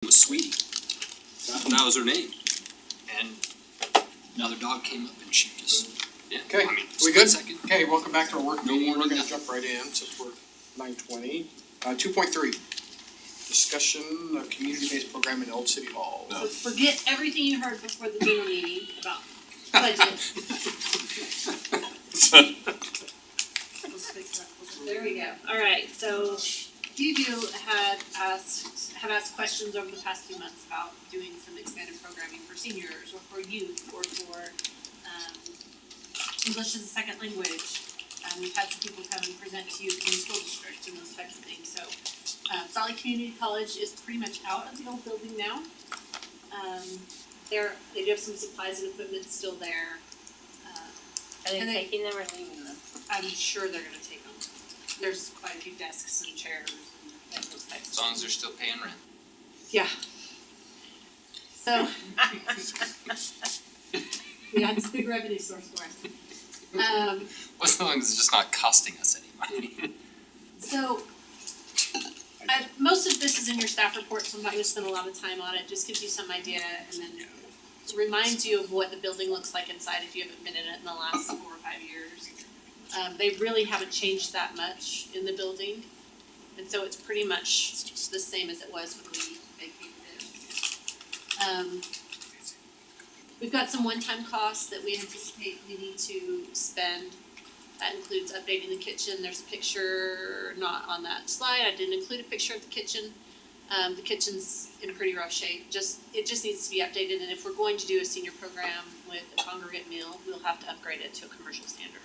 was Sweetie. That was her name. And another dog came up and she just, yeah. Okay, I mean, we good? split second. Okay, welcome back to our work No meeting. more We're gonna nothing. jump right in since we're 9:20. 2.3, discussion of community-based program in Old City Hall. So forget everything you heard before the general meeting about budget. Let's fix that. There we go. Alright, so a few of you have asked questions over the past few months about doing some expanded programming for seniors or for youth or for English as a second language. We've had some people come and present to you in the school district and those types of things, so Salt Lake Community College is pretty much out of the old building now. They do have some supplies and equipment still there. Are they And they- taking them or leaving them? I'm sure they're gonna take them. There's quite a few desks and chairs and those types of As long as things. they're still paying rent. Yeah. So. Yeah, it's a big revenue source for us. Well, as long as it's just not costing us any money. So, most of this is in your staff report, so I'm not gonna spend a lot of time on it, just gives you some idea and then reminds you of what the building looks like inside if you haven't been in it in the last 4 or 5 years. They really haven't changed that much in the building, and so it's pretty much the same as it was when we vacated it. We've got some one-time costs that we anticipate we need to spend. That includes updating the kitchen. There's a picture not on that slide. I didn't include a picture of the kitchen. The kitchen's in a pretty rough shape. It just needs to be updated, and if we're going to do a senior program with a congregate meal, we'll have to upgrade it to a commercial standard.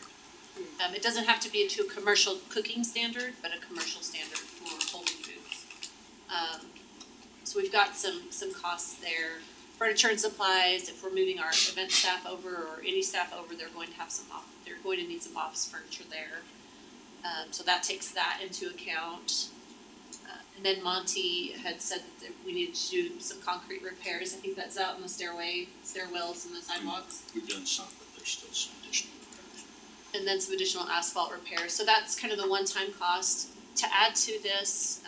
It doesn't have to be to a commercial cooking standard, but a commercial standard for holding foods. So we've got some costs there. Furniture and supplies, if we're moving our event staff over or any staff over, they're going to need some office furniture there. So that takes that into account. And then Monty had said that we needed to do some concrete repairs. I think that's out in the stairwells and the sidewalks. We've done some, but there's still some additional repairs. And then some additional asphalt repairs. So that's kind of the one-time cost. To add to this,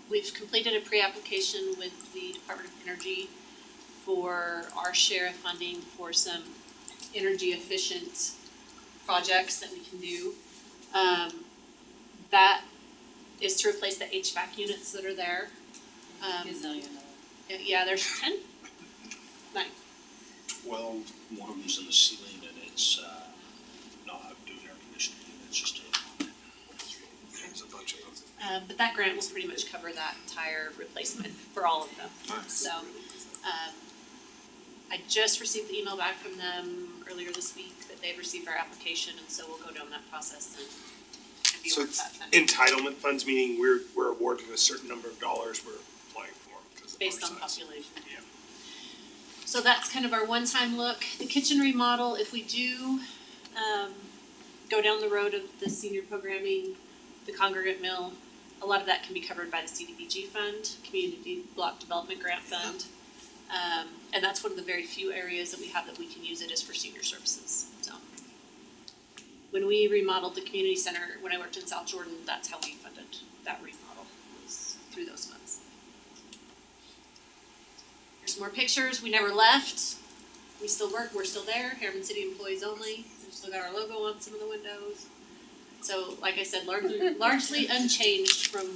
we've completed a pre-application with the Department of Energy for our share of funding for some energy efficient projects that we can do. That is to replace the HVAC units that are there. Yeah, there's 10? 9. 12, one of them's in the ceiling and it's, not doing air conditioning, it's just There's a bunch of them. But that grant will pretty much cover that entire replacement for all of them. So, I just received the email back from them earlier this week that they've received our application, and so we'll go down that process and be So worth it's that funding. entitlement funds, meaning we're awarded a certain number of dollars we're applying for because of Based our on size. population. Yeah. So that's kind of our one-time look. The kitchen remodel, if we do, go down the road of the senior programming, the congregate meal, a lot of that can be covered by the CDBG fund, Community Block Development Grant Fund. And that's one of the very few areas that we have that we can use it is for senior services, so. When we remodeled the community center, when I worked in South Jordan, that's how we funded that remodel, was through those funds. Here's more pictures. We never left. We still work. We're still there. Harriman City employees only. We've still got our logo on some of the windows. So, like I said, largely unchanged from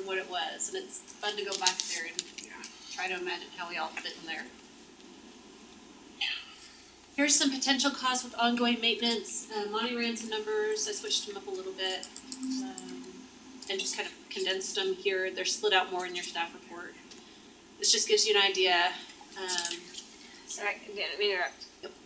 what it was, and it's fun to go back there and try to imagine how we all fit in there. Here's some potential costs with ongoing maintenance. Monty ran some numbers. I switched them up a little bit, and just kind of condensed them here. They're split out more in your staff report. This just gives you an idea. Sorry, I didn't mean to interrupt.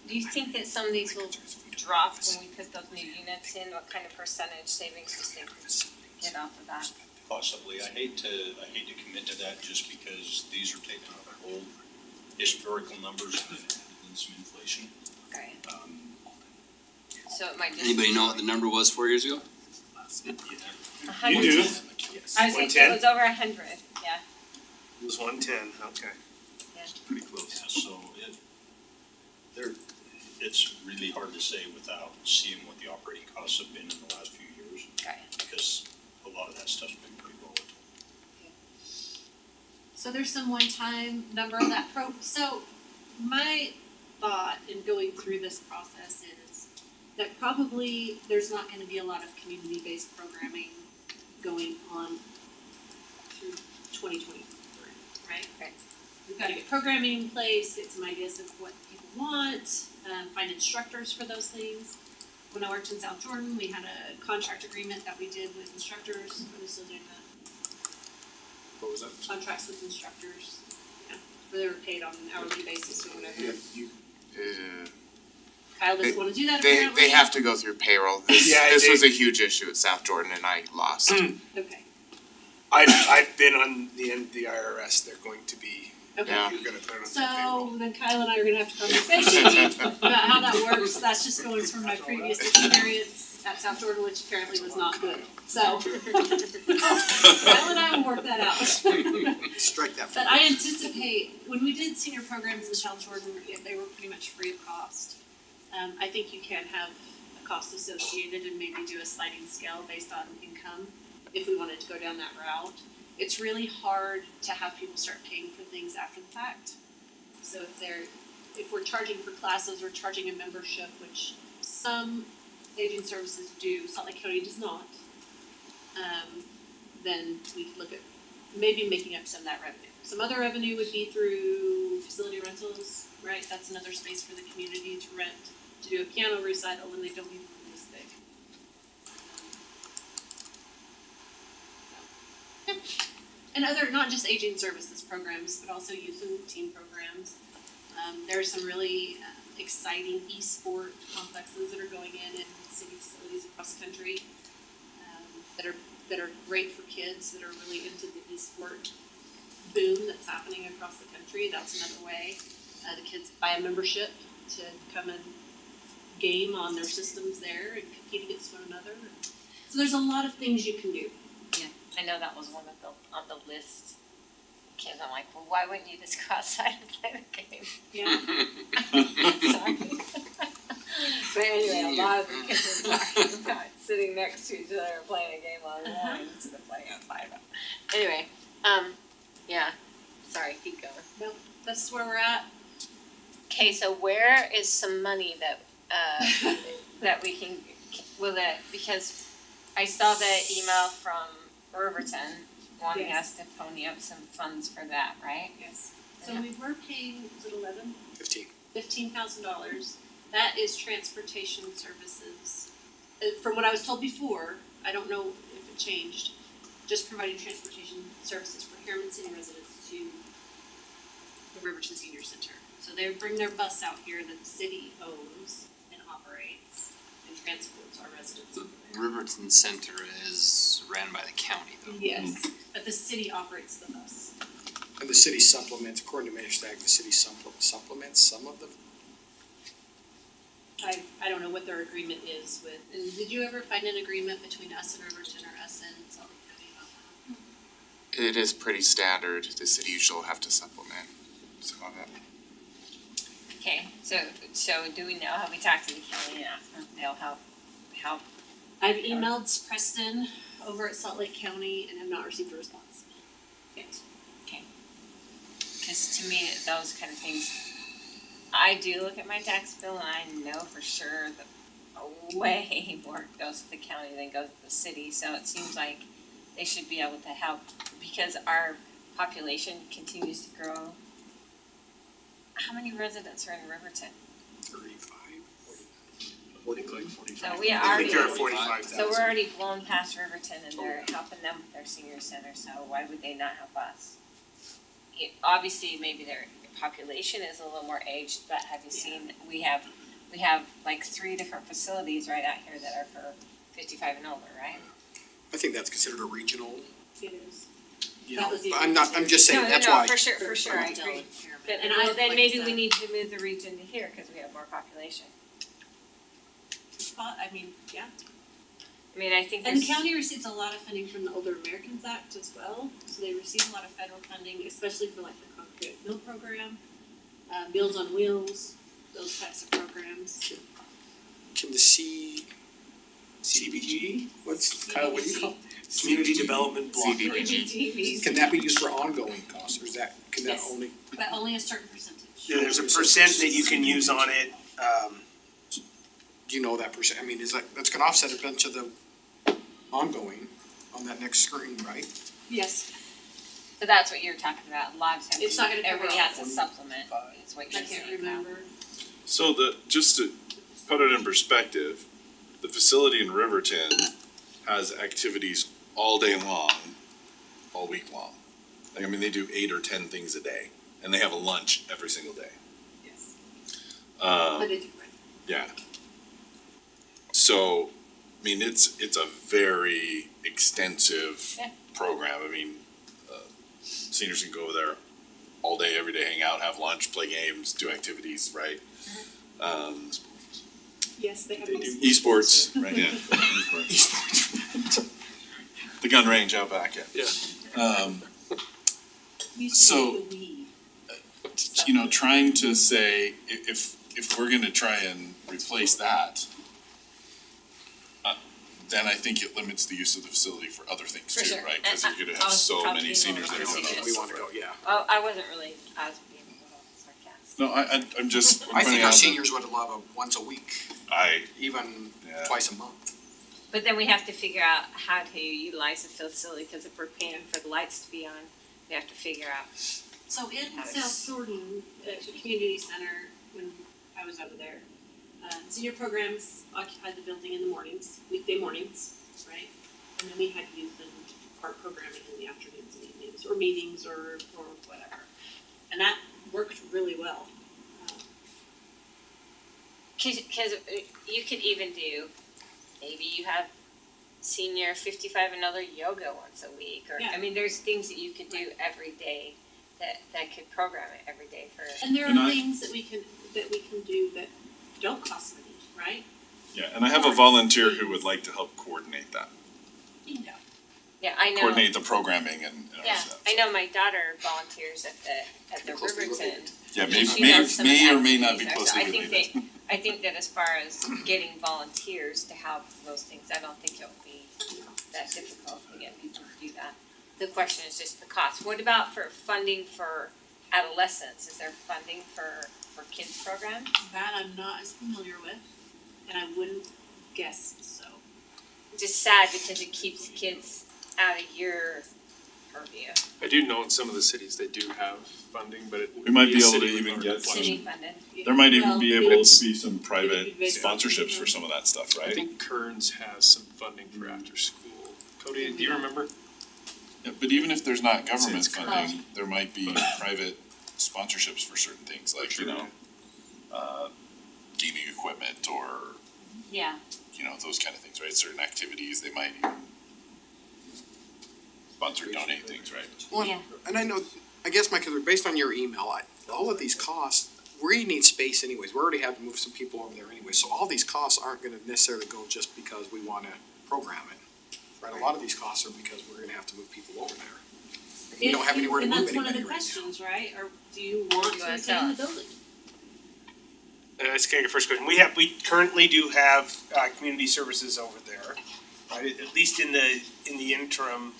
Do you think that some of these will drop when we put those new units in? What kind of percentage savings do you think we get off of that? possibly, I hate to commit to that just because these are taken off of old historical numbers and some inflation. Okay. So it might just. Anybody know what the number was 4 years ago? Yeah. 100. You do? I was thinking it 110? was over 100, yeah. It was 110, okay. Pretty close. Yeah, so it's really hard to say without seeing what the operating costs have been in the last few years. Okay. Because a lot of that stuff's been pretty volatile. So there's some one-time number of that so my thought in going through this process is that probably there's not gonna be a lot of community-based programming going on through 2023, right? Right. We've gotta get programming in place, get some ideas of what people want, find instructors for those things. When I worked in South Jordan, we had a contract agreement that we did with instructors, are we still doing that? What was that? Contracts with instructors, yeah, where they were paid on an hourly basis or whatever. Yeah, you, Kyle doesn't wanna do that They apparently. they have to go through payroll. This Yeah, this they- was a huge issue at South Jordan and I lost. Okay, I've been on the end of the IRS, they're going to be, okay. Yeah. you're gonna put it on the So payroll. then Kyle and I are gonna have a conversation about how that works, that's just going from my previous experience at South Jordan, which apparently was not good, so. Kyle and I will work that out. strike that from But I anticipate, when we did senior programs in South Jordan, they were pretty much free of cost. I think you can have a cost associated and maybe do a sliding scale based on income, if we wanted to go down that route. It's really hard to have people start paying for things after the fact. So if we're charging for classes or charging a membership, which some aging services do, Salt Lake County does not, then we could look at maybe making up some of that revenue. Some other revenue would be through facility rentals, right? That's another space for the community to rent, to do a piano recital when they don't need one this big. Yeah. And other, not just aging services programs, but also youth and teen programs. There are some really exciting e-sport complexes that are going in city facilities across the country, that are great for kids that are really into the e-sport boom that's happening across the country. That's another way. The kids buy a membership to come and game on their systems there and compete against one another. So there's a lot of things you can do. I know that was one of the, on the list. Kids, I'm like, well, why wouldn't you just go outside and play the game? Yeah. Sorry. But anyway, a lot of the kids were talking about sitting next to each other and playing a game online instead of playing outside. Anyway, yeah, sorry, keep going. That's where we're at. Okay, so where is some money that, that we can, because I saw the email from Riverton wanting Yes. us to pony up some funds for that, right? Yes. So we were paying, was it 11? 15. $15,000. That is transportation services. From what I was told before, I don't know if it changed, just providing transportation services for Harriman City residents to the Riverton Senior Center. So they bring their bus out here that the city owns and operates and transports our residents over there. Riverton Center is ran by the county though. Yes, but the city operates the bus. And the city supplements, according to Mayor Stagg, the city supplements some of the, I don't know what their agreement is with, and did you ever find an agreement between us and Riverton or us and Salt Lake County about that? It is pretty standard. The city usually will have to supplement some of it. Okay, so do we know, have we talked to the county and asked them if they'll help? I've emailed Preston over at Salt Lake County and have not received a response yet. Cause to me, those kind of things, I do look at my tax bill and I know for sure that way more goes to the county than goes to the city, so it seems like they should be able to help because our population continues to grow. How many residents are in Riverton? 35, 40. So we I already, think they're at 45,000. so we're already blown past Riverton and they're helping them with their senior center, so why would they not help us? Obviously, maybe their population is a little more aged, but have you seen, we have like 3 different facilities right out here that are for 55 and older, right? I think that's considered a regional, It is. you That know, was the I'm just saying, that's why. For sure, I agree. But, And well, I, then like maybe I we said, need to move the region to here, cause we have more population. I mean, yeah. I mean, I think And the there's, county receives a lot of funding from the Older Americans Act as well, so they receive a lot of federal funding, especially for like the Concrete Mill Program, Meals on Wheels, those types of programs. Can the CBG, Kyle, what do you call it? Community Development Block Grant. CBGBs. Can that be used for ongoing costs, or is that, can that Yes. only? But only a certain percentage. Yeah, there's a percent that you can use on it, Do you know that percent, I mean, is that's gonna offset a bunch of the ongoing on that next screen, right? Yes, So that's what you're talking about, a lot of times It's not gonna cover everybody all has a supplement, is what I you're can't saying. remember. So just to put it in perspective, the facility in Riverton has activities all day long, all week long. Like, I mean, they do 8 or 10 things a day, and they have a lunch every single day. Yes. Um, But it's, yeah. So, I mean, it's a very extensive Yeah. program. I mean, seniors can go over there all day, every day, hang out, have lunch, play games, do activities, right? yes, they have. They do. Esports, right, yeah. Esports. The gun range out back, yeah. So- You know, trying to say, if we're gonna try and replace that, then I think it limits the use of the facility for other things For too, sure. right? Cause And you're gonna I have was so probably many being seniors a that little are gonna. We wanna go, yeah. Oh, I wasn't really, I was being a little sarcastic. No, I'm just I pointing think out our that seniors would love a once a week, even Yeah. twice a month. But then we have to figure out how to utilize the facility, cause if we're paying for the lights to be on, we have to figure out. So in How to- South Jordan, at the community center, when I was over there, senior programs occupied the building in the mornings, weekday mornings, right? And then we had youth and art programming in the afternoons and evenings, or meetings, or whatever. And that worked really well. Cause you could even do, maybe you have senior 55 and other yoga once a week, or, Yeah. I mean, there's things that you could do every day that could program it every day for. And there And are I- things that we can do that don't cost money, right? Yeah, and I have a volunteer who would like to help coordinate that, Bingo. Yeah, I know. coordinate the programming and Yeah, stuff. I know my daughter volunteers at the Closely Riverton. related. Yeah, and may, she may, knows some of may the or may not be activities there. So closely related. I think that as far as getting volunteers to help those things, I don't think it'll be that difficult to get people to do that. The question is just the cost. What about for funding for adolescents? Is there funding for kids programs? That I'm not as familiar with, and I wouldn't guess so. It's just sad because it keeps kids out of your purview. I do know in some of the cities they do have funding, but it We would might be be a able to city even regardless. get City funded. There might even Well, be maybe able it's- to be some private maybe it's- sponsorships for some of that stuff, I right? think Kearns has some funding for after school. Cody, do you remember? Yeah, but even if there's not government It's funding, there might be private sponsorships for certain things, like, you know, gaming equipment or, Yeah. you know, those kind of things, right? Certain activities, they might even sponsor, donate things, right? Well, Yeah. and I know, I guess my concern, based on your email, all of these costs, we need space anyways, we already have to move some people over there anyway, so all these costs aren't gonna necessarily go just because we wanna program it. Right, a lot of these costs are because we're gonna have to move people over there. And we don't have anywhere to move And that's one of anybody the right now. questions, right? Or do you want You to wanna retain sell the it? building? That's kind of your first question. We currently do have, community services over there, right, at least in the interim.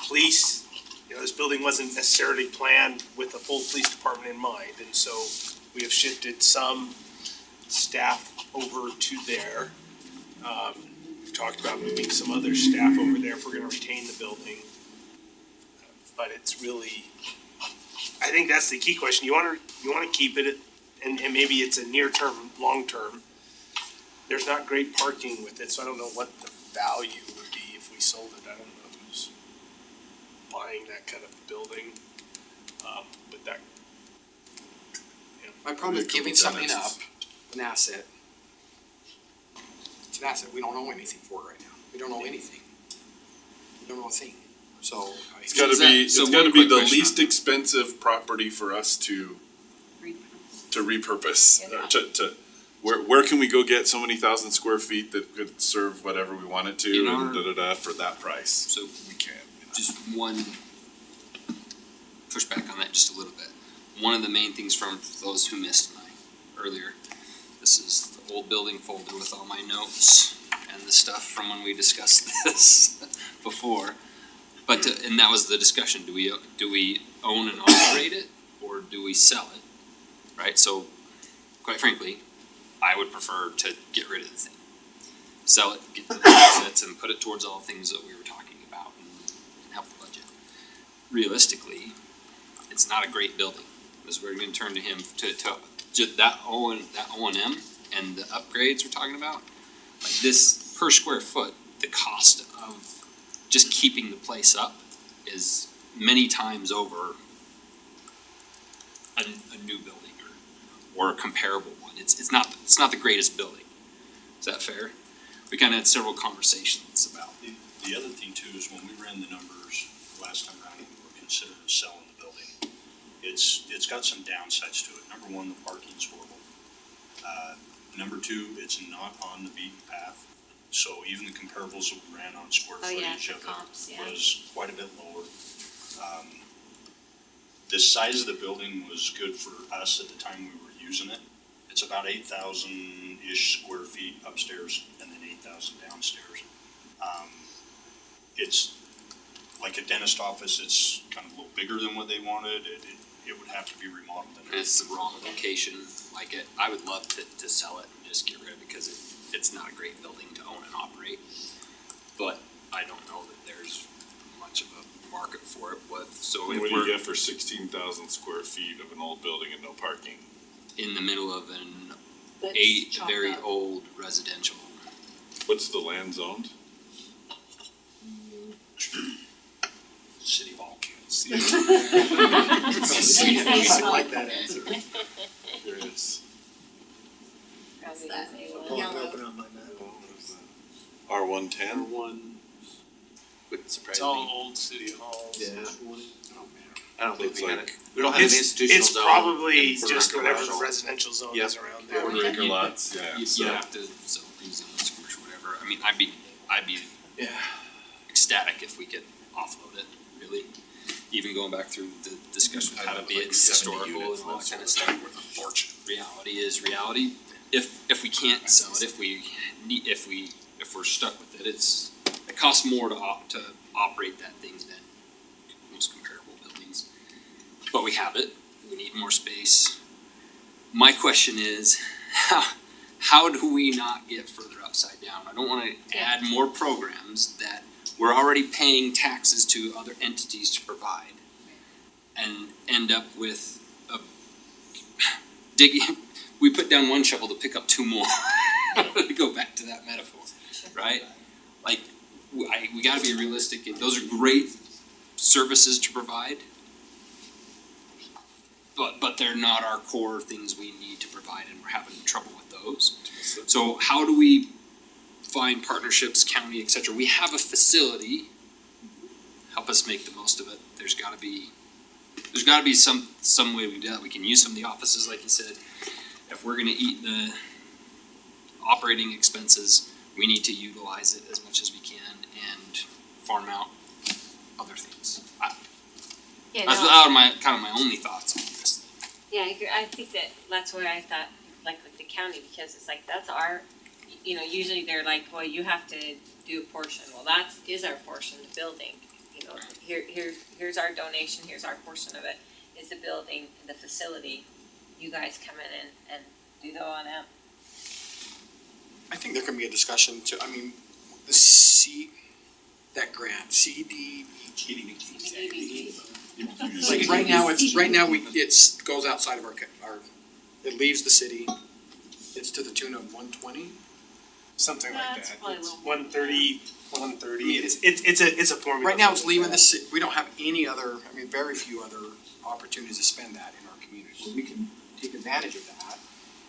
Police, you know, this building wasn't necessarily planned with a full police department in mind, and so we have shifted some staff over to there. We've talked about moving some other staff over there if we're gonna retain the building. But it's really, I think that's the key question. You wanna keep it, and maybe it's a near term, long term. There's not great parking with it, so I don't know what the value would be if we sold it. I don't know who's buying that kind of building. But that, My problem with Maybe a giving couple something up, dentists. an asset. It's an asset, we don't owe anything for it right now, we don't owe anything. We don't owe a thing, so. It's gotta Is that- be, it's so gotta one be quick the question. least expensive property for us to repurpose, Yeah. to, where can we go get so many thousand square feet that could serve whatever we want it to In and our- da-da-da for that price? So We can't. just one pushback on that just a little bit. One of the main things from those who missed mine earlier This is the old building folder with all my notes and the stuff from when we discussed this before. But, and that was the discussion, do we own and operate it, or do we sell it? Right, so quite frankly, I would prefer to get rid of the thing. Sell it, get the assets and put it towards all the things that we were talking about and help the budget. Realistically, it's not a great building, because we're gonna turn to him to just that O and M and the upgrades we're talking about. Like this per square foot, the cost of just keeping the place up is many times over a new building or a comparable one. It's not the greatest building. Is that fair? We kinda had several conversations about. The other thing too is when we ran the numbers last time around, and we were considering selling the building, it's got some downsides to it. Number one, the parking's horrible. Number two, it's not on the beaten path. So even the comparables that we ran on square Oh, yeah, footage the of comps, it yeah. was quite a bit lower. The size of the building was good for us at the time we were using it. It's about 8,000-ish square feet upstairs and then 8,000 downstairs. It's like a dentist office, it's kind of a little bigger than what they wanted. It would have to be remodeled. And it's the wrong location, like it, I would love to sell it and just get rid of it, because it's not a great building to own and operate. But I don't know that there's much of a market for it, so What if do you we're get for 16,000 square feet of an old building and no parking? in the middle of an That's chopped very up. old residential. What's the land zoned? City Hall. We like that answer. Curious. Probably that? the same Yellow. one. Open up my map. R110? One, Wouldn't surprise it's all me. old city halls. Yeah. Oh, man. I don't think It's we had like- it. We don't have an institutional It's zone. probably for just whatever the commercial. residential zone Yep. is around Yeah, there. we're Acre lots, yeah. You So- have to sell things in this commercial, whatever, I mean, I'd be Yeah. ecstatic if we could offload it, really. Even going back through the discussion of how to be Like it 70 historical and units, all that that kind of sort stuff. of thing, worth a fortune. Reality is reality. If we can't sell it, if we're stuck with it, it costs more to operate that thing than most comparable buildings. But we have it, we need more space. My question is, how do we not get further upside down? I don't wanna add more programs that we're already paying taxes to other entities to provide. And end up with we put down one shovel to pick up two more. We go back to that metaphor, right? Like, we gotta be realistic, and those are great services to provide. But they're not our core things we need to provide, and we're having trouble with those. So how do we find partnerships, county, et cetera? We have a facility, help us make the most of it. There's gotta be some way we do that. We can use some of the offices, like you said. If we're gonna eat the operating expenses, we need to utilize it as much as we can and farm out other things. Yeah, That's no, kind of my only thoughts on this. yeah, I agree. I think that's where I thought, like with the county, because it's like, that's our, usually they're like, well, you have to do a portion. Well, that is our portion, the building. Here's our donation, here's our portion of it, is the building, the facility. You guys come in and do the O&M. I think there can be a discussion to, that grant, CDBG. Like right now, it goes outside of our, it leaves the city, it's to the tune of 120. Something like That's that. probably a It's little more. 130, it's a formula. Right now, it's leaving the we don't have any other, very few other opportunities to spend that in our community. We can take advantage of that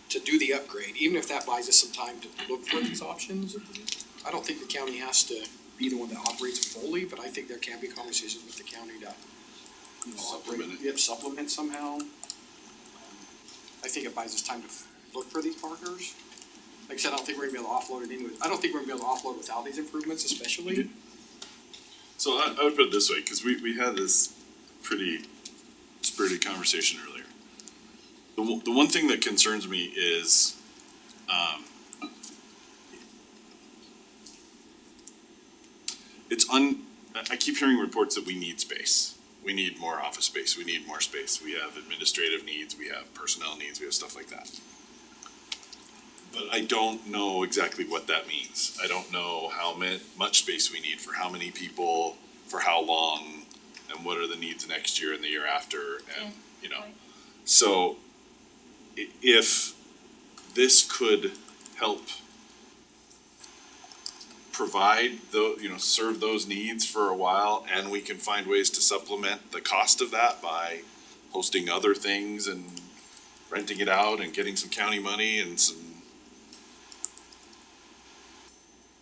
to do the upgrade, even if that buys us some time to look for these options. I don't think the county has to be the one that operates fully, but I think there can be conversations with the county to Supplement it. Yep, supplement somehow. I think it buys us time to look for these partners. Like I said, I don't think we're gonna be able to offload it anyway. I don't think we're gonna be able to offload without these improvements, especially. So I would put it this way, cause we had this pretty spirited conversation earlier. The one thing that concerns me is I keep hearing reports that we need space. We need more office space, we need more space, we have administrative needs, we have personnel needs, we have stuff like that. But I don't know exactly what that means. I don't know how much space we need for how many people, for how long, and what are the needs next year and the year after, and, you know. So, if this could help provide serve those needs for a while, and we can find ways to supplement the cost of that by hosting other things and renting it out and getting some county money and some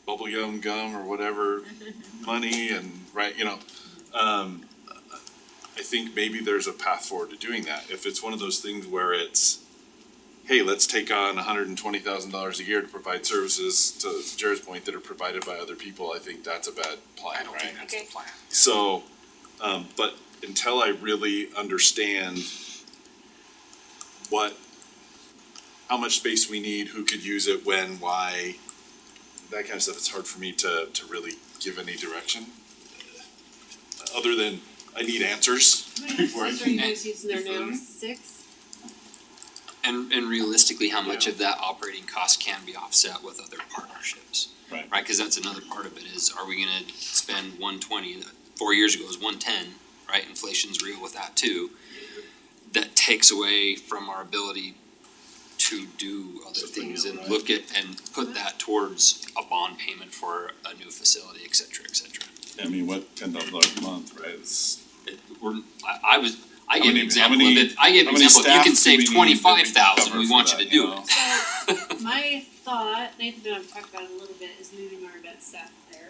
bubblegum gum or whatever money and I think maybe there's a path forward to doing that. If it's one of those things where it's, hey, let's take on $120,000 a year to provide services, to Jared's point, that are provided by other people, I think that's a bad plan, I don't think right? that's the plan. So, but until I really understand how much space we need, who could use it, when, why, that kind of stuff, it's hard for me to really give any direction. Other than, I need answers before I Are can. you guys using there now? 6? And realistically, how much of that operating cost can be offset with other partnerships? Right. Right, cause that's another part of it is, are we gonna spend 120, 4 years ago it was 110, right, inflation's real with that too. That takes away from our ability to do other things and look at and put that towards a bond payment for a new facility, et cetera, et cetera. I mean, what, $10,000 a month, right? I gave an many- example how of many- it, I gave an how many example, if you staff can do save we need that we 25,000, cover we for want you that, to do you know? it. So my thought, Nathan and I've talked about it a little bit, is moving our event staff there.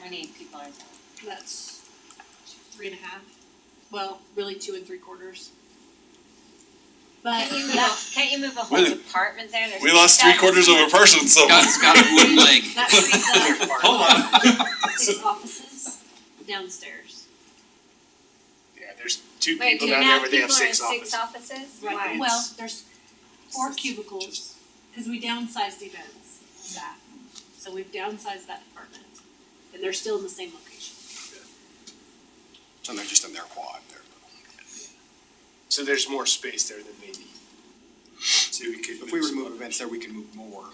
We need people on town. That's 3.5, well, really 2 3/4. But Can't you move a whole Wait. department there? There's We lost 8,000 3/4 of a person, so. It's got a wooden leg. that frees up Hold on. 6 offices downstairs. Yeah, there's two Wait, people do you down there, have but they have people in 6 offices. 6 offices? Right, Why? well, there's 4 cubicles, cause we downsized events staff, so we've downsized that department, and they're still in the same location. So they're just in their quad there. So there's more space there than they need. So we could. If we were to move events there, we can move more,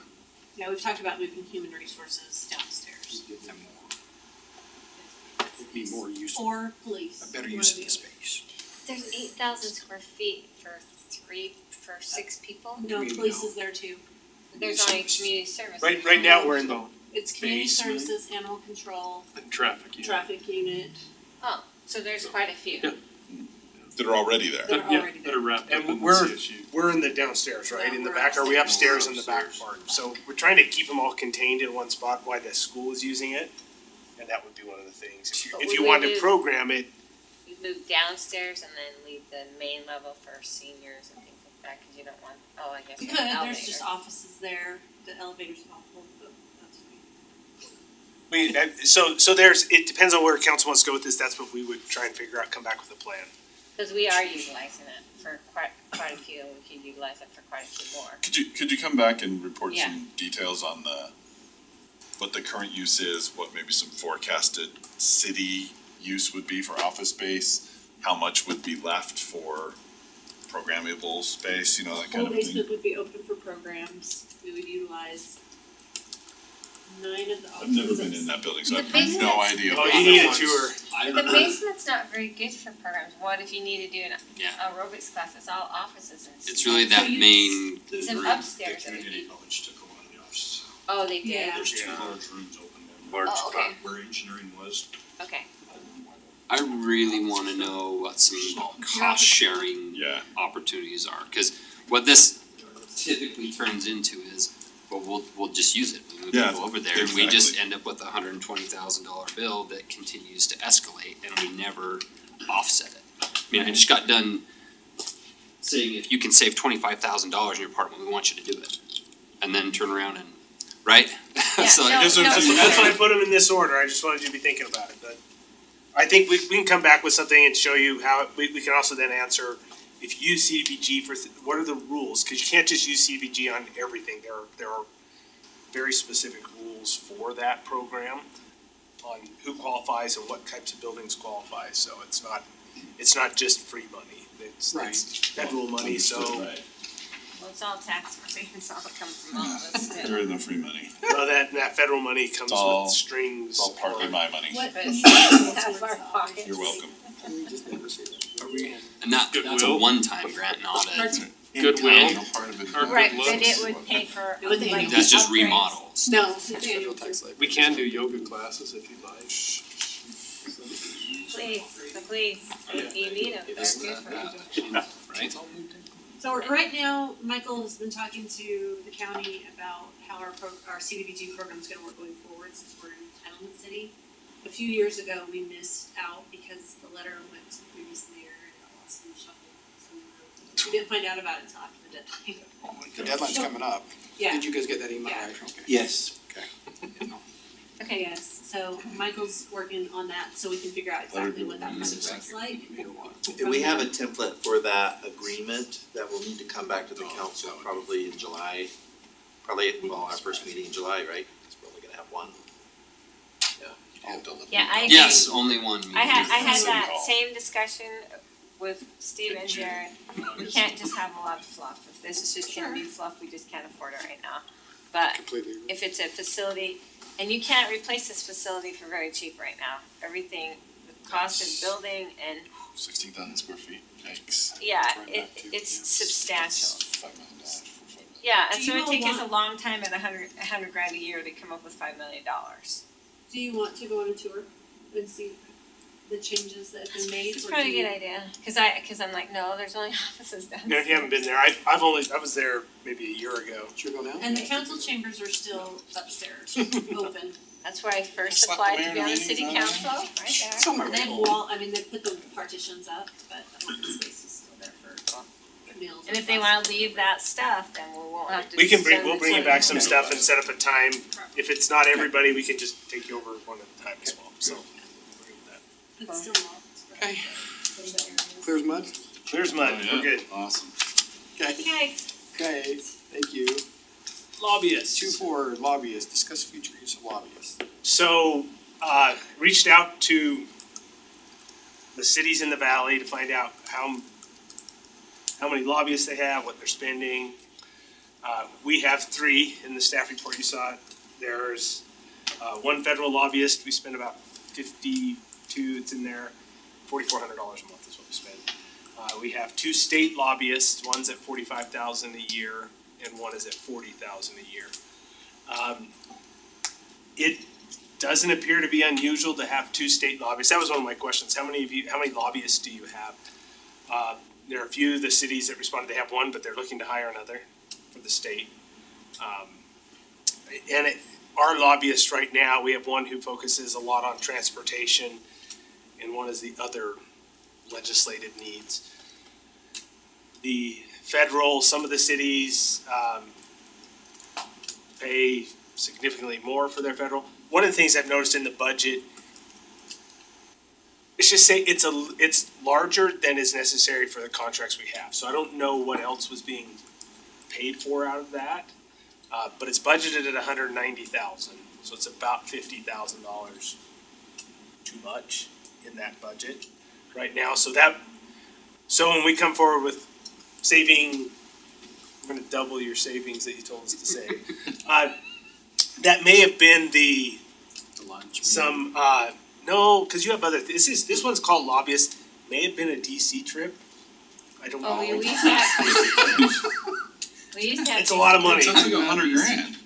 Yeah, we've talked about moving human resources downstairs, give them more. It'd be more use, or police. a better one use or of the other. space. There's 8,000 square feet for 6 people? No, police is there too. There's only community service. Right now, we're in the, It's community Basement. services, animal control, And traffic, traffic unit, Oh, so there's quite a few. Yeah. That are already there. They're already that are wrapped up and in the we're, CSU. we're in the downstairs, right, in the We're back, are we upstairs. upstairs in the back part? So we're trying to keep them all contained in one spot while the school is using it, and that would be one of the things. But If would you we wanted to move- program it, You move downstairs and then leave the main level for seniors and things like that, cause you don't want, I guess we an could, there's elevator. just offices there, the elevator's awful, but that's fine. so there's, it depends on where council wants to go with this, that's what we would try and figure out, come back with a plan. Cause we are utilizing it for quite a few, and we could utilize it for quite a few more. Could you come back and report Yeah. some details on what the current use is, what maybe some forecasted city use would be for office space? How much would be left for programmable space, that kind Whole of thing? basement would be open for programs, we would utilize 9 of the offices. I've never been in that building, so I The have no basement- idea. Oh, what you that need a was. tour. The basement's not very good for programs, what if you need to do an Yeah. aerobics class, it's all offices and stuff. It's really that main It's an room. upstairs that would Community be, college took a lot of the offices. oh, they did, Yeah. There's 2 Yeah. large rooms open there. Large Oh, okay. Where engineering was, okay. I really wanna know what some cost sharing Yeah. opportunities are, cause what this typically turns into is, well, we'll just use it, we move Yeah, people over there, and we just exactly. end up with a $120,000 bill that continues to escalate, and we never offset it. I mean, I just got done saying, if you can save $25,000 in your apartment, we want you to do it, and then turn around and, right? Yeah, So, no, guess I'm no, saying That's why I put them in this order, I just wanted you to be thinking about it, but I think we can come back with something and show you how, we can also then answer if you use CDBG for, what are the rules? Cause you can't just use CDBG on everything, there are very specific rules for that program on who qualifies and what types of buildings qualify, so it's not just free money, it's federal money, so. Right. Well, it's all tax free, it's all comes from all of us still. There is no free money. Well, that federal money comes It's all- with strings. It's all partly my money. What But can you it's do out of our pockets. You're welcome. We just never see that. Are we? And that's a Goodwill. one-time grant, not a, Goodwill. No part of it. Or Right, good but looks. it would pay for It would pay like that's just upgrades. remodels. No, it's Federal annual. tax levy. We can do yoga classes if you'd like. Please, you need them, they're good for you. Right? So right now, Michael has been talking to the county about how our CDBG program is gonna work going forward since we're in entitlement city. A few years ago, we missed out because the letter went to the previous mayor and got lost in the shuffle. So we didn't find out about it until after the deadline. Oh my The God. deadline's coming up. Yeah. Did you guys get that email, Yeah. right? Okay. Yes. Okay, yes, so Michael's working on that, so we can figure out exactly what that project looks like. And we have a template for that agreement that will need to come back to the council probably in July. Probably, well, our first meeting in July, right? Cause we're only gonna have one. Yeah, I agree. Yes, only one meeting. I had City that Hall. same discussion with Steve and Jared. We can't just have a lot of fluff. If this is just gonna be fluff, we just can't afford it right now. But Completely. if it's a facility, and you can't replace this facility for very cheap right now. Everything, the cost of building and, 16,000 square feet, yikes. yeah, Right it, back to- it's yeah. substantial. $5 million for $5 million. Yeah, and Do so you it takes us want- a long time at a hundred grand a year to come up with $5 million. Do you want to go on a tour and see the changes that have been made? It's or probably do a you- good idea, cause I'm like, no, there's only offices down No, if you haven't been there, I was there maybe a year ago. Should we go now? And the council chambers are still upstairs, open. That's where I first Slap the applied mayor to be on the meetings city on council, there. right there. It's on my They have radar. wall, I mean, they put the partitions up, but the office space is still there for meals. And if they wanna leave that stuff, then we won't have to. We'll bring you back some send it stuff and set up a time. If it's not everybody, we can just take you over one at a time as well, so. It's still locked. Okay. Clear as mud? Clear as mud, Oh, yeah. we're good. Awesome. Okay. Okay, Okay, thank you. Lobbyists. 2-4 lobbyists, discuss future use of lobbyists. So, reached out to the cities in the valley to find out how many lobbyists they have, what they're spending. We have 3 in the staff report, you saw it. There's, one federal lobbyist, we spend about 52, it's in there, $4,400 a month is what we spend. We have 2 state lobbyists, one's at $45,000 a year, and one is at $40,000 a year. It doesn't appear to be unusual to have 2 state lobbyists. That was one of my questions. How many lobbyists do you have? There are a few of the cities that responded they have one, but they're looking to hire another for the state. Our lobbyists right now, we have one who focuses a lot on transportation, and one is the other legislative needs. The federal, some of the cities pay significantly more for their federal. One of the things I've noticed in the budget, let's just say it's larger than is necessary for the contracts we have. So I don't know what else was being paid for out of that. But it's budgeted at $190,000, so it's about $50,000 too much in that budget right now. So when we come forward with saving, I'm gonna double your savings that you told us to save. That may have been The lunch. no, cause you have other, this one's called lobbyist, may have been a DC trip. I don't know. oh, we used to have. We used to have. It's a lot of money. It's like $100,000.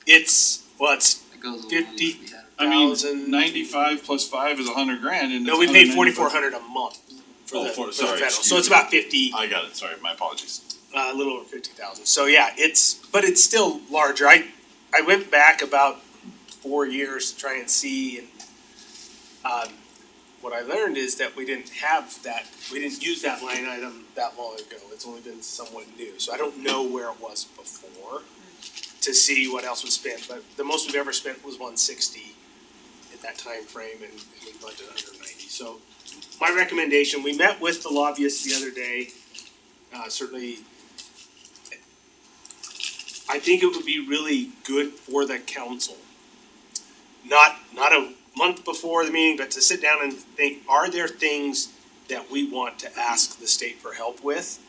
It's It goes along 50 with we had. I mean, 1,000. 95 plus 5 is $100,000 and No, we paid $4,400 a month for Oh, the for- for the sorry, federal, excuse so it's me. about 50, I got it, sorry, my apologies. a little over 50,000. So yeah, but it's still larger. I went back about 4 years to try and see, and what I learned is that we didn't use that line item that long ago. It's only been somewhat new, so I don't know where it was before to see what else was spent, but the most we've ever spent was $160 in that time frame, and we budgeted $190. So my recommendation, we met with the lobbyists the other day, certainly I think it would be really good for the council. Not a month before the meeting, but to sit down and think, are there things that we want to ask the state for help with?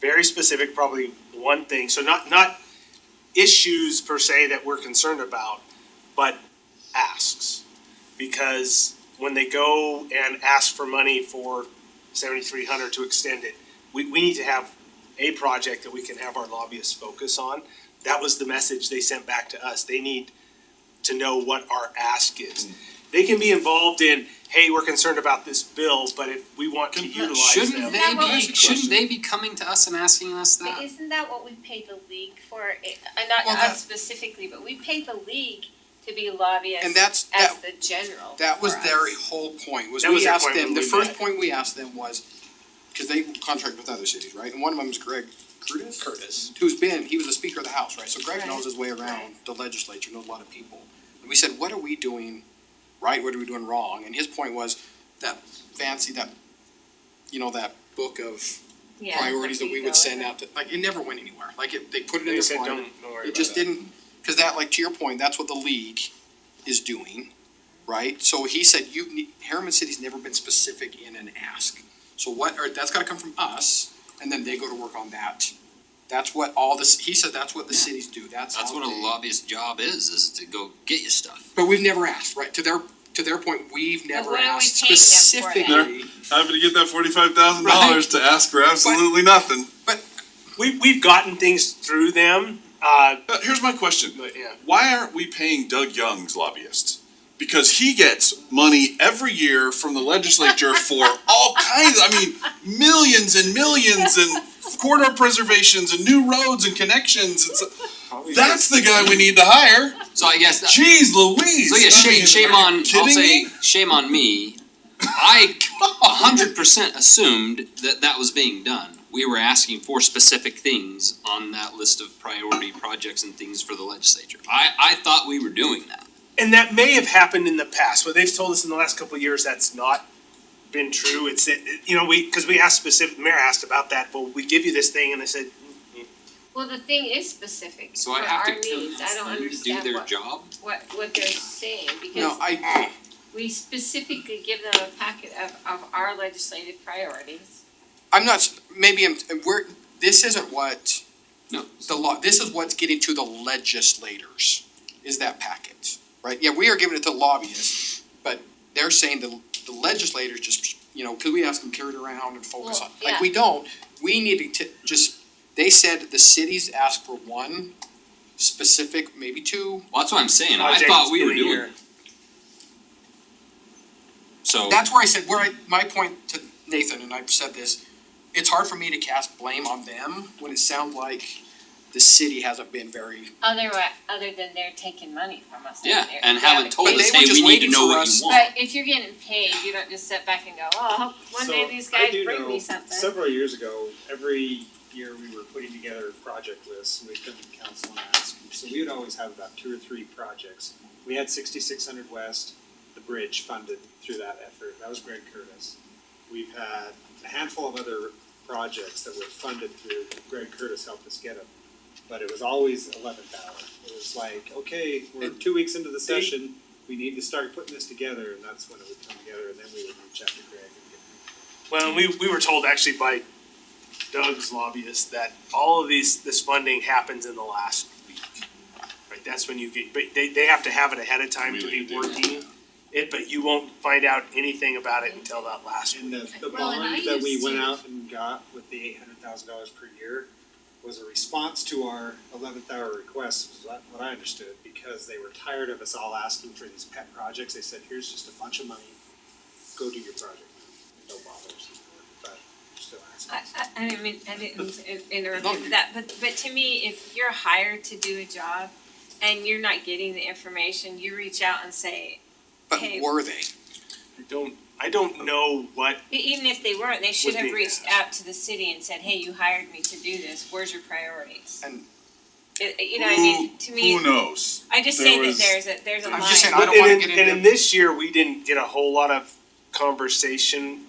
Very specific, probably one thing, so not issues per se that we're concerned about, but asks. Because when they go and ask for money for 7,300 to extend it, we need to have a project that we can have our lobbyists focus on. That was the message they sent back to us. They need to know what our ask is. They can be involved in, hey, we're concerned about this bill, but if we want to utilize Shouldn't them. they be coming to us and asking us But that? isn't that what we paid the league for? Well, Not that- us specifically, but we paid the league to be lobbyists And that's, as the general that was for their us. whole point, was That was we their asked point them, when the we first met. point we asked them was, cause they contract with other cities, right? And one of them is Greg Curtis? Curtis. He was the Speaker of the House, right? So Greg Right. knows his way around the legislature, knows a lot of people. And we said, what are we doing right, what are we doing wrong? And his point was that fancy, that book of Yeah, priorities that like we go would send with out to, like, it never went anywhere. Like, they put it in They their said, flyer. don't worry It about just that. didn't, cause that, like, to your point, that's what the league is doing, right? So he said, Harriman City's never been specific in an ask. So that's gotta come from us, and then they go to work on that. That's what he said that's what the cities do, that's That's how what a they- lobbyist job is to go get you stuff. But we've never asked, right? To their point, we've never what are we asked paying them for specifically. Happy to get that $45,000 to ask for absolutely nothing. We've gotten things through them, Here's my question. but yeah. Why aren't we paying Doug Young's lobbyists? Because he gets money every year from the legislature for all kinds, millions and millions and corridor preservations and new roads and connections. That's the guy we need to hire. So I guess Jeez Louise. So yeah, shame are on, you I'll kidding say, me? shame on me. I 100% assumed that was being done. We were asking for specific things on that list of priority projects and things for the legislature. I thought we were doing that. And that may have happened in the past, but they've told us in the last couple of years that's not been true. Because we asked Mayor asked about that, well, we give you this thing, and they said, Well, the thing is specific So for I have our to needs. I don't do understand their what job. what they're saying No, because we specifically give them a packet of our legislative priorities. I'm not, this isn't what, No. this is what's getting to the legislators, is that packet, right? Yeah, we are giving it to lobbyists, but they're saying the legislators just, cause we ask them carry it around and focus on, Well, like, we don't. We need to they said the cities asked for one specific, maybe two. Well, that's what I'm saying. I project thought we in were a doing year. it. So That's where I said, my point to Nathan, and I've said this, it's hard for me to cast blame on them when it sounds like the city hasn't been very. Other than they're taking money from us. yeah, They're- and they haven't told But us, they were hey, just we need to waiting know for what us. you want. But if you're getting paid, you don't just sit back and go, oh, I hope one day So, these I guys do bring know me something. Several years ago, every year we were putting together project lists and we'd come to the council and ask. So we would always have about 2 or 3 projects. We had 6600 West, the bridge funded through that effort. That was Greg Curtis. We've had a handful of other projects that were funded through, Greg Curtis helped us get them. But it was always 11th hour. It was like, okay, we're 2 weeks into the session, we need to start putting this together, and that's when it would come together, and then we would reach out to Greg and get. Well, we were told actually by Doug's lobbyist that all of this funding happens in the last week. Right, that's when you get, but they have to have it ahead of time to be working it, but you won't find out anything about it until that last And week. the Well, and I bond that we used went to- out and got with the $800,000 per year was a response to our 11th hour request, is what I understood, because they were tired of us all asking for these pet projects. They said, here's just a bunch of money, go do your project. Don't bother us anymore, but you're still asking. I didn't mean, I didn't interrupt you that, but to me, if you're hired to do a job and you're not getting the information, you reach out and say, But Hey. were they? I don't know what, even if they weren't, they should Was have being reached out to the city and said, hey, you hired me to do this, where's your priorities? And- You know what I mean, to me, Who knows? I just There say was- that there's a line. I'm just saying, I but don't wanna and get in into. this year, we didn't get a whole lot of conversation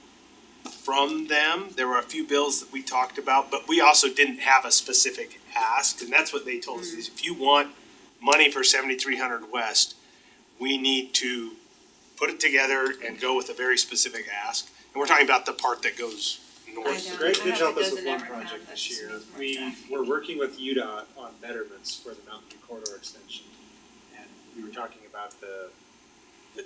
from them. There were a few bills that we talked about, but we also didn't have a specific ask, and that's what they told us, is if you want money for 7300 West, we need to put it together and go with a very specific ask. And we're talking about the part that goes north. I know. Greg I did hope help it us with doesn't one ever come, project but this just year. needs more We time. were working with UDOT on betterments for the Mountain View Corridor extension. And we were talking about The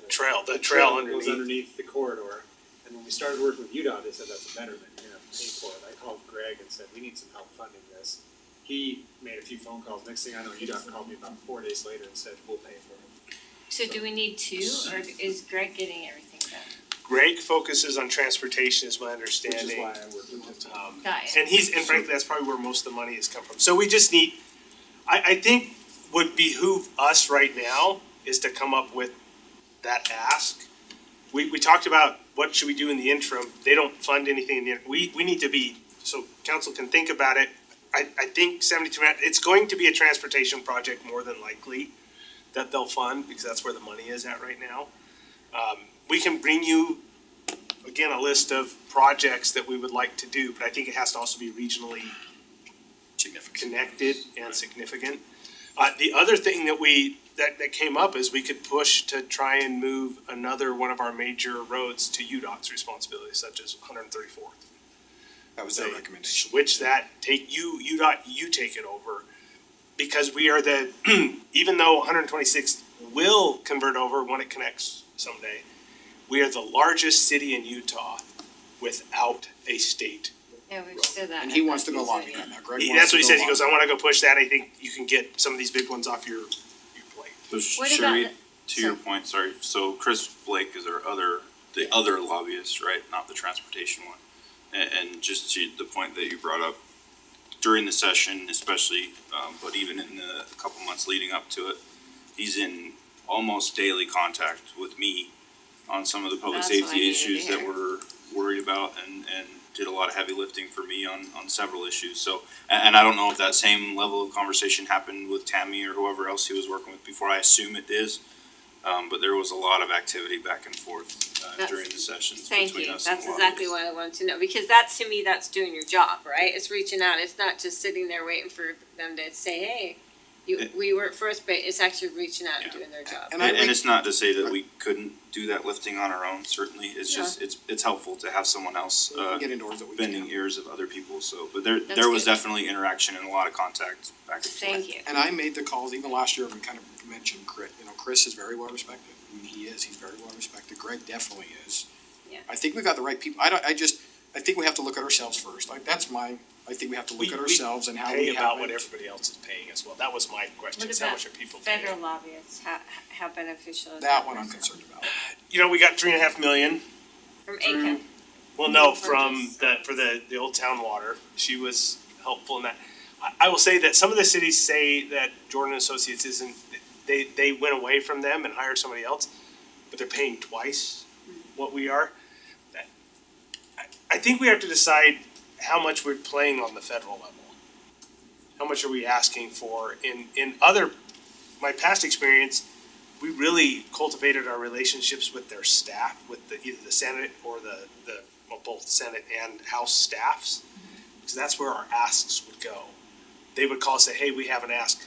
trail the underneath. that goes underneath the corridor. And when we started working with UDOT, they said that's a betterment, you're gonna have to pay for it. I called Greg and said, we need some help funding this. He made a few phone calls. Next thing I know, UDOT called me about 4 days later and said, we'll pay for it. So do we need two, or is Greg getting everything done? Greg focuses on transportation is my Which understanding. is why I worked with him. Got it. And frankly, that's probably where most of the money has come from. So we just need, I think would behoove us right now is to come up with that ask. We talked about what should we do in the interim. They don't fund anything in the, we need to be, so council can think about it. I think 72, it's going to be a transportation project more than likely that they'll fund because that's where the money is at right now. We can bring you, again, a list of projects that we would like to do, but I think it has to also be regionally connected and significant. The other thing that came up is we could push to try and move another one of our major roads to UDOT's responsibility, such as 134th. That was their recommendation. Switch that, UDOT, you take it over. Because we are the, even though 126 will convert over when it connects someday, we are the largest city in Utah without a state. Yeah, we've said that. And he wants to go along with that now, Greg wants That's what he to says, go he goes, I along. wanna go push that, I think you can get some of these big ones off your plate. So What Sherry, about to your point, sorry, so Chris Blake is the other lobbyist, right, not the transportation one. And just to the point that you brought up, during the session especially, but even in the couple months leading up to it, he's in almost daily contact with me on some of the public That's what I safety needed issues to that hear. we're worried about and did a lot of heavy lifting for me on several issues. So, and I don't know if that same level of conversation happened with Tammy or whoever else he was working with before. I assume it is. But there was a lot of activity back and forth That's- during the sessions Thank between you, us and that's exactly lobbyists. what I wanted to know, because that's, to me, that's doing your job, right? It's reaching out, it's not just sitting there waiting for them to say, hey, we work first, but it's actually reaching out and Yeah. doing their job. And And I it's not to say that we couldn't do that lifting on our own, certainly, it's just, it's helpful to have someone else, get indoors that we bending can. ears of other people, so, but there That's was good. definitely interaction and a lot of contact back and forth. Thank you. And I made the calls, even last year, we kind of mentioned Chris, Chris is very well respected. I mean, he's very well respected. Greg definitely is. Yeah. I think we got the right people. I think we have to look at ourselves first. I think we have to look at We ourselves and how we Pay have about what it. everybody else is paying as well, that was my question, What is how about much are people paying? federal lobbyists, how beneficial is that? That one I'm for- concerned about. You know, we got 3.5 million. From ACA, Well, no, Or from just- for the Old Town Water, she was helpful in that. I will say that some of the cities say that Jordan Associates isn't, they went away from them and hired somebody else, but they're paying twice what we are. I think we have to decide how much we're playing on the federal level. How much are we asking for? In my past experience, we really cultivated our relationships with their staff, with either the Senate or both Senate and House staffs, because that's where our asks would go. They would call and say, hey, we have an ask.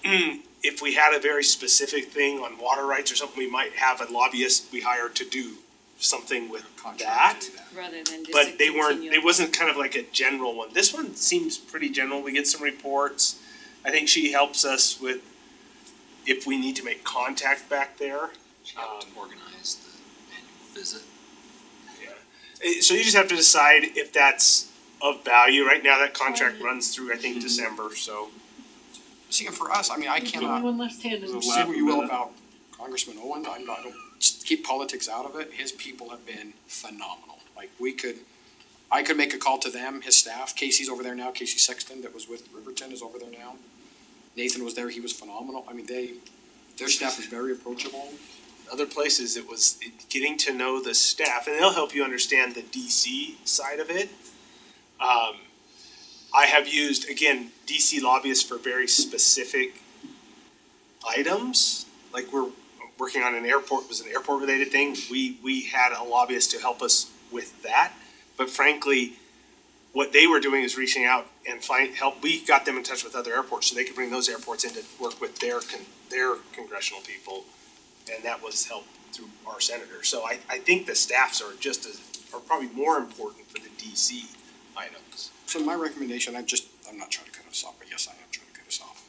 If we had a very specific thing on water rights or something, we might have a lobbyist we hired to do something with Contract that. to do that. rather than just a But they weren't, continual- it wasn't kind of like a general one. This one seems pretty general. We get some reports. I think she helps us with if we need to make contact back there. She helped organize the annual visit. So you just have to decide if that's of value. Right now, that contract runs through, I think, December, so. See, and for us, I mean, I cannot One left hand There's a say lap what you will minute. about Congressman Owen. I don't keep politics out of it. His people have been phenomenal. Like I could make a call to them, his staff. Casey's over there now. Casey Sexton that was with Riverton is over there now. Nathan was there. He was phenomenal. I mean, their staff is very approachable. Other places, it was getting to know the staff, and they'll help you understand the DC side of it. I have used, again, DC lobbyists for very specific items. Like working on an airport, it was an airport related thing. We had a lobbyist to help us with that. But frankly, what they were doing is reaching out and we got them in touch with other airports so they could bring those airports in to work with their congressional people. And that was helped through our senator. So I think the staffs are are probably more important for the DC items. So my recommendation, I'm not trying to cut us off, but yes, I am trying to cut us off,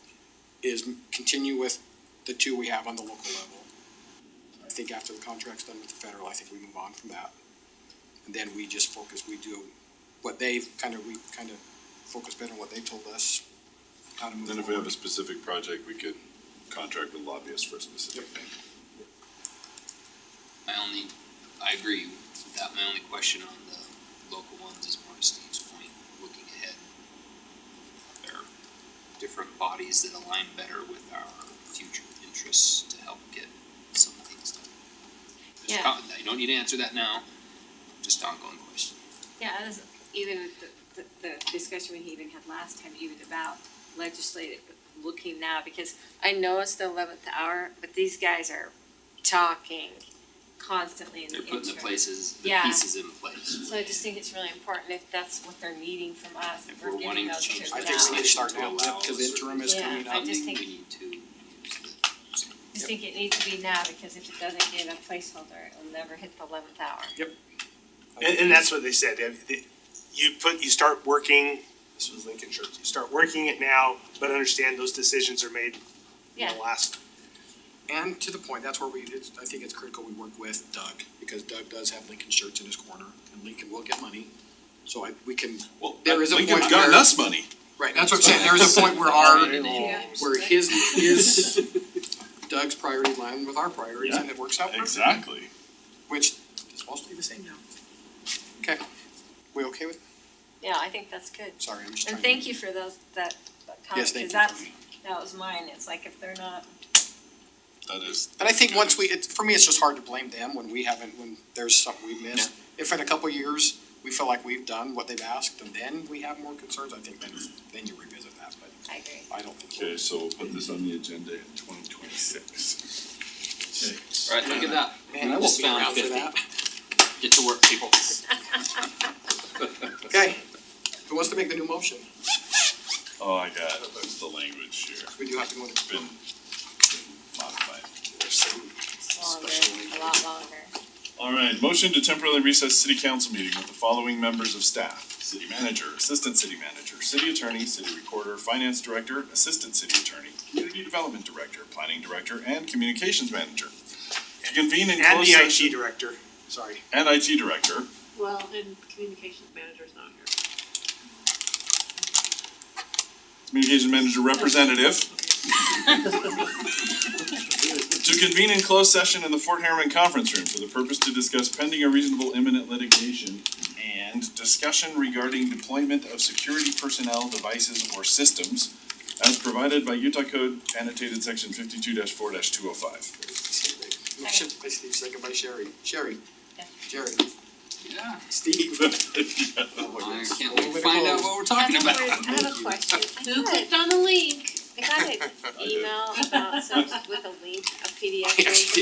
is continue with the two we have on the local level. I think after the contract's done with the federal, I think we move on from that. And then we just focus, we do what we kind of focus better on what they told us, how to move Then if we have a forward. specific project, we could contract with lobbyists for a specific thing. I agree with that. My only question on the local ones is more to Steve's point, looking ahead. There are different bodies that align better with our future interests to help get some things done. Yeah. You don't need to answer that now, just ongoing question. Yeah, as even the discussion we even had last time, even about legislative, looking now, because I know it's the 11th hour, but these guys are talking constantly in the They're interim. putting the Yeah. pieces in place. So I just think it's really important if that's what they're needing from us, If if we're we're giving wanting to those to change them I now. think we need to start To now, allow because the interim is Yeah, coming I up. just We think- need to use I just think it needs to be now, because if it doesn't get a placeholder, it'll never hit the 11th hour. And that's what they said. You start working, this was Lincoln Church, you start working it now, but understand those decisions are made in Yeah. the last. And to the point, that's where I think it's critical we work with Doug, because Doug does have Lincoln Shirts in his corner, and Lincoln will get money. So we can, Well, There is a Lincoln's point gotten where- us money. right, that's what I'm saying, there is a point where where his Doug's priorities line with our priorities, and it works out perfectly, Exactly. which is supposed to be the same now. Okay, we okay with, Yeah, I think that's good. sorry, I'm just trying And to. thank you for those, that comment, Yes, thank because you. that was mine. It's like if they're not, That is. And I think once for me, it's just hard to blame them when when there's something we missed. If in a couple of years, we feel like we've done what they've asked, and then we have more concerns, I think then you revisit that, but I agree. I don't think. Okay, so we'll put this on the agenda in 2026. Okay. Alright, look at that. Man, I We won't just be found around for 50. that. Get to work, people. Okay, who wants to make the new motion? Oh, I got the language here. We do have to go into. Been modified. It's longer, a lot longer. All right, motion to temporarily recess city council meeting with the following members of staff: city manager, assistant city manager, city attorney, city recorder, finance director, assistant city attorney, community development director, planning director, and communications manager. To convene in And closed the session. IT director, sorry. And IT director. Well, and communications manager's not here. Communication manager representative. To convene in closed session in the Fort Harriman Conference Room for the purpose to discuss pending or reasonable imminent litigation and discussion regarding deployment of security personnel, devices, or systems as provided by Utah Code annotated section 52-4-205. Motion by Steve, second by Sherry. Sherry. Yeah. Jerry. Yeah. Steve. I can't wait to find out what we're talking about. I have a question. Who clicked on the link? I got an email about some, with a link, a PDF link